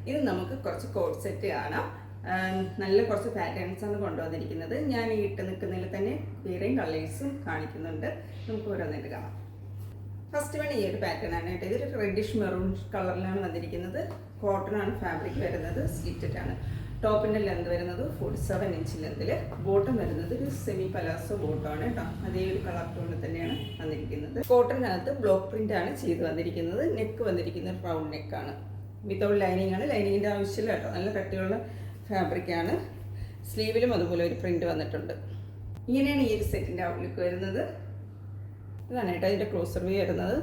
ഇത് നമുക്ക് കുറച്ച് കോഡ് സെറ്റ് കാണാം. നല്ല കുറച്ച് പാറ്റേൺസ് ആണ് കൊണ്ടുവന്നിരിക്കുന്നത്. ഞാൻ ഈ ഇട്ട് നിൽക്കുന്നതിൽ തന്നെ വേറെയും കളേഴ്സും കാണിക്കുന്നുണ്ട്. നമുക്ക് ഓരോന്നായിട്ട് കാണാം. ഫസ്റ്റ് വൺ ഈ ഒരു പാറ്റേൺ ആണ് കേട്ടോ. ഇതൊരു റെഡിഷ് മെറൂൺ കളറിലാണ് വന്നിരിക്കുന്നത്. കോട്ടൺ ആണ് ഫാബ്രിക് വരുന്നത്. സ്ലിറ്റഡ് ആണ്. ടോപ്പിൻ്റെ ലെന്ത് വരുന്നത് 47 ഇഞ്ച് ലെന്തിൽ. ബോട്ടം വരുന്നത് ഒരു സെമി പലാസോ ബോട്ടമാണ് കേട്ടോ. അതേ ഒരു കളർ ടോണിൽ തന്നെയാണ് വന്നിരിക്കുന്നത്. കോട്ടണിനകത്ത് ബ്ലോക്ക് പ്രിന്റ് ആണ് ചെയ്ത് വന്നിരിക്കുന്നത്. നെക്ക് വന്നിരിക്കുന്നത് റൗണ്ട് നെക്കാണ്. വിത്തൗട്ട് ലൈനിങ് ആണ്. ലൈനിങ്ങിൻ്റെ ആവശ്യമില്ല കേട്ടോ. നല്ല കട്ടിയുള്ള ഫാബ്രിക്കാണ്. സ്ലീവിലും അതുപോലെ ഒരു പ്രിന്റ് വന്നിട്ടുണ്ട്. ഇങ്ങനെയാണ് ഈ ഒരു സെറ്റിൻ്റെ ഔട്ട്ലുക്ക് വരുന്നത്. ഇതാണ് കേട്ടോ ഇതിൻ്റെ ക്ലോസർ വ്യൂ വരുന്നത്.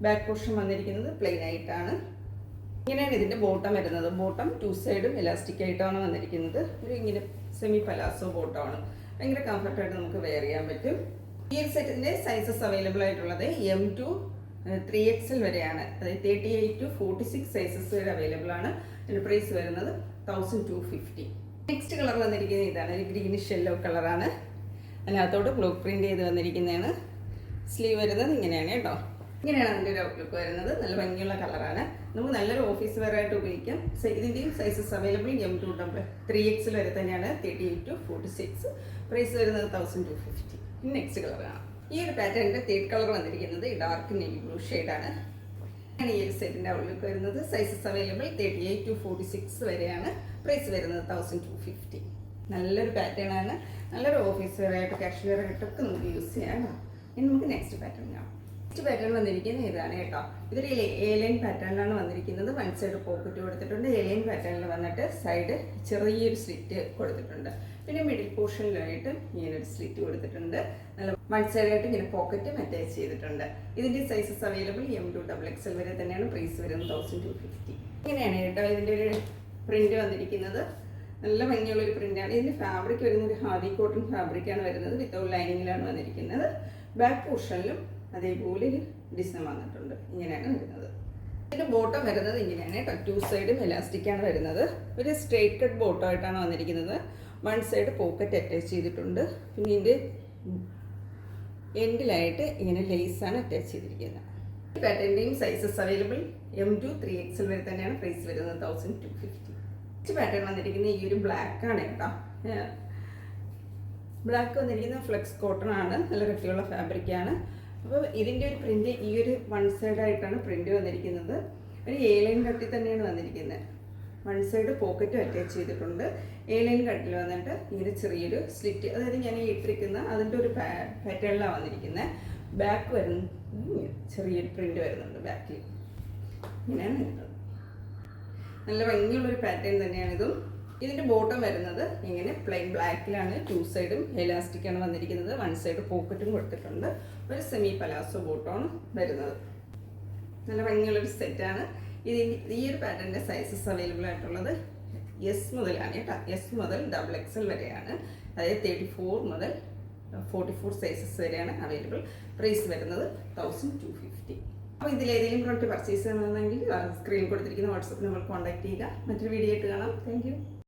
ബാക്ക് പോർഷൻ വന്നിരിക്കുന്നത് പ്ലെയിൻ ആയിട്ടാണ്. ഇങ്ങനെയാണ് ഇതിൻ്റെ ബോട്ടം വരുന്നത്. ബോട്ടം 2 സൈഡും ഇലാസ്റ്റിക് ആയിട്ടാണ് വന്നിരിക്കുന്നത്. ഒരു ഇങ്ങനെ സെമി പലാസോ ബോട്ടമാണ്. ഭയങ്കര കംഫർട്ടായിട്ട് നമുക്ക് വെയർ ചെയ്യാൻ പറ്റും. ഈ ഒരു സെറ്റിൻ്റെ സൈസസ് അവൈലബിൾ ആയിട്ടുള്ളത് M to 3XL വരെയാണ്. അതായത് 38 to 46 സൈസസ് വരെ അവൈലബിൾ ആണ്. ഇതിൻ്റെ പ്രൈസ് വരുന്നത് 1250. നെക്സ്റ്റ് കളർ വന്നിരിക്കുന്നത് ഇതാണ്. ഒരു ഗ്രീനിഷ് യെല്ലോ കളറാണ്. അതിനകത്തോട്ട് ബ്ലോക്ക് പ്രിന്റ് ചെയ്ത് വന്നിരിക്കുന്നതാണ്. സ്ലീവ് വരുന്നത് ഇങ്ങനെയാണ് കേട്ടോ. ഇങ്ങനെയാണ് അതിൻ്റെ ഒരു ഔട്ട്ലുക്ക് വരുന്നത്. നല്ല ഭംഗിയുള്ള കളറാണ്. നമുക്ക് നല്ലൊരു ഓഫീസ് വെയർ ആയിട്ട് ഉപയോഗിക്കാം. ഇതിൻ്റെയും sizes available M to 3XL വരെ തന്നെയാണ്. 38 to 46. പ്രൈസ് വരുന്നത് 1250. നെക്സ്റ്റ് കളറാണ്. ഈ ഒരു പാറ്റേണിൻ്റെ തേർഡ് കളർ വന്നിരിക്കുന്നത് ഡാർക്ക് നേവി ബ്ലൂ ഷെയ്ഡാണ്. ഈ ഒരു സെറ്റിൻ്റെ ഔട്ട്ലുക്ക് വരുന്നത്. സൈസസ് അവൈലബിൾ 38 to 46 വരെയാണ്. പ്രൈസ് വരുന്നത് 1250. നല്ലൊരു പാറ്റേൺ ആണ്. നല്ലൊരു ഓഫീസ് വെയർ ആയിട്ട് കാഷ്വൽ വെയർ ആയിട്ടൊക്കെ നമുക്ക് യൂസ് ചെയ്യാം. ഇനി നമുക്ക് നെക്സ്റ്റ് പാറ്റേൺ കാണാം. നെക്സ്റ്റ് പാറ്റേൺ വന്നിരിക്കുന്നത് ഇതാണ് കേട്ടോ. ഇതൊരു എലൈൻ പാറ്റേണിലാണ് വന്നിരിക്കുന്നത്. വൺ സൈഡ് പോക്കറ്റ് കൊടുത്തിട്ടുണ്ട്. എലൈൻ പാറ്റേണിൽ വന്നിട്ട് സൈഡ് ചെറിയൊരു സ്ലിറ്റ് കൊടുത്തിട്ടുണ്ട്. പിന്നെ മിഡിൽ പോർഷനിലായിട്ട് ഇങ്ങനൊരു സ്ലിറ്റ് കൊടുത്തിട്ടുണ്ട്. നല്ല വൺ സൈഡായിട്ട് ഇങ്ങനെ പോക്കറ്റും അറ്റാച്ച് ചെയ്തിട്ടുണ്ട്. ഇതിൻ്റെ sizes available M to XXL വരെ തന്നെയാണ്. പ്രൈസ് വരുന്നത് 1250. ഇങ്ങനെയാണ് കേട്ടോ ഇതിൻ്റെ ഒരു പ്രിന്റ് വന്നിരിക്കുന്നത്. നല്ല ഭംഗിയുള്ളൊരു പ്രിന്റാണ്. ഇതിൻ്റെ ഫാബ്രിക് വരുന്നത് ഹാദി കോട്ടൺ ഫാബ്രിക്കാണ് വരുന്നത്. വിത്തൗട്ട് ലൈനിങ്ങിലാണ് വന്നിരിക്കുന്നത്. ബാക്ക് പോർഷനിലും അതേപോലെ ഒരു ഡിസൈൻ വന്നിട്ടുണ്ട്. ഇങ്ങനെയാണ് വരുന്നത്. ഇതിൻ്റെ ബോട്ടം വരുന്നത് ഇങ്ങനെയാണ് കേട്ടോ. 2 സൈഡും ഇലാസ്റ്റിക്കാണ് വരുന്നത്. ഒരു സ്ട്രെയിറ്റ് കട്ട് ബോട്ടം ആയിട്ടാണ് വന്നിരിക്കുന്നത്. വൺ സൈഡ് പോക്കറ്റ് അറ്റാച്ച് ചെയ്തിട്ടുണ്ട്. പിന്നെ ഇതിൻ്റെ എൻഡിലായിട്ട് ഇങ്ങനെ ലേസാണ് അറ്റാച്ച് ചെയ്തിരിക്കുന്നത്. ഈ പാറ്റേണിൻ്റെയും sizes available M to 3XL വരെ തന്നെയാണ്. പ്രൈസ് വരുന്നത് 1250. നെക്സ്റ്റ് പാറ്റേൺ വന്നിരിക്കുന്നത് ഈ ഒരു ബ്ലാക്ക് ആണ് കേട്ടോ. ബ്ലാക്ക് വന്നിരിക്കുന്നത് ഫ്ലെക്സ് കോട്ടൺ ആണ്. നല്ല കട്ടിയുള്ള ഫാബ്രിക്കാണ്. അപ്പോൾ ഇതിൻ്റെ ഒരു പ്രിന്റ് ഈ ഒരു വൺ സൈഡായിട്ടാണ് പ്രിന്റ് വന്നിരിക്കുന്നത്. ഒരു A-ലൈൻ കട്ടിൽ തന്നെയാണ് വന്നിരിക്കുന്നത്. വൺ സൈഡ് പോക്കറ്റും അറ്റാച്ച് ചെയ്തിട്ടുണ്ട്. A-ലൈൻ കട്ടിൽ വന്നിട്ട് ഇങ്ങനെ ചെറിയൊരു സ്ലിറ്റ്, അതായത് ഞാൻ ഇട്ടിരിക്കുന്ന അതിൻ്റെ ഒരു പാറ്റേണിലാണ് വന്നിരിക്കുന്നത്. ബാക്ക് വരുന്ന ചെറിയൊരു പ്രിന്റ് വരുന്നുണ്ട് ബാക്കിൽ. ഇങ്ങനെയാണ് വരുന്നത്. നല്ല ഭംഗിയുള്ളൊരു പാറ്റേൺ തന്നെയാണ് ഇതും. ഇതിൻ്റെ ബോട്ടം വരുന്നത് ഇങ്ങനെ പ്ലെയിൻ ബ്ലാക്കിലാണ്. 2 സൈഡും എലാസ്റ്റിക്കാണ് വന്നിരിക്കുന്നത്. വൺ സൈഡ് പോക്കറ്റും കൊടുത്തിട്ടുണ്ട്. ഒരു സെമി പലാസോ ബോട്ടമാണ് വരുന്നത്. നല്ല ഭംഗിയുള്ളൊരു സെറ്റാണ്. ഈ ഒരു പാറ്റേണിൻ്റെ സൈസസ് അവൈലബിൾ ആയിട്ടുള്ളത് S മുതലാണ് കേട്ടോ. S മുതൽ XXL വരെയാണ്. അതായത് 34 മുതൽ 44 സൈസസ് വരെയാണ് അവൈലബിൾ. പ്രൈസ് വരുന്നത് 1250. അപ്പോൾ ഇതിലേതെങ്കിലും പ്രോഡക്റ്റ് പർച്ചേസ് ചെയ്യണമെന്നുണ്ടെങ്കിൽ സ്ക്രീനിൽ കൊടുത്തിരിക്കുന്ന വാട്സപ്പ് നമ്പർ കോൺടാക്ട് ചെയ്യുക. മറ്റൊരു വീഡിയോ ആയിട്ട് കാണാം. Thank you.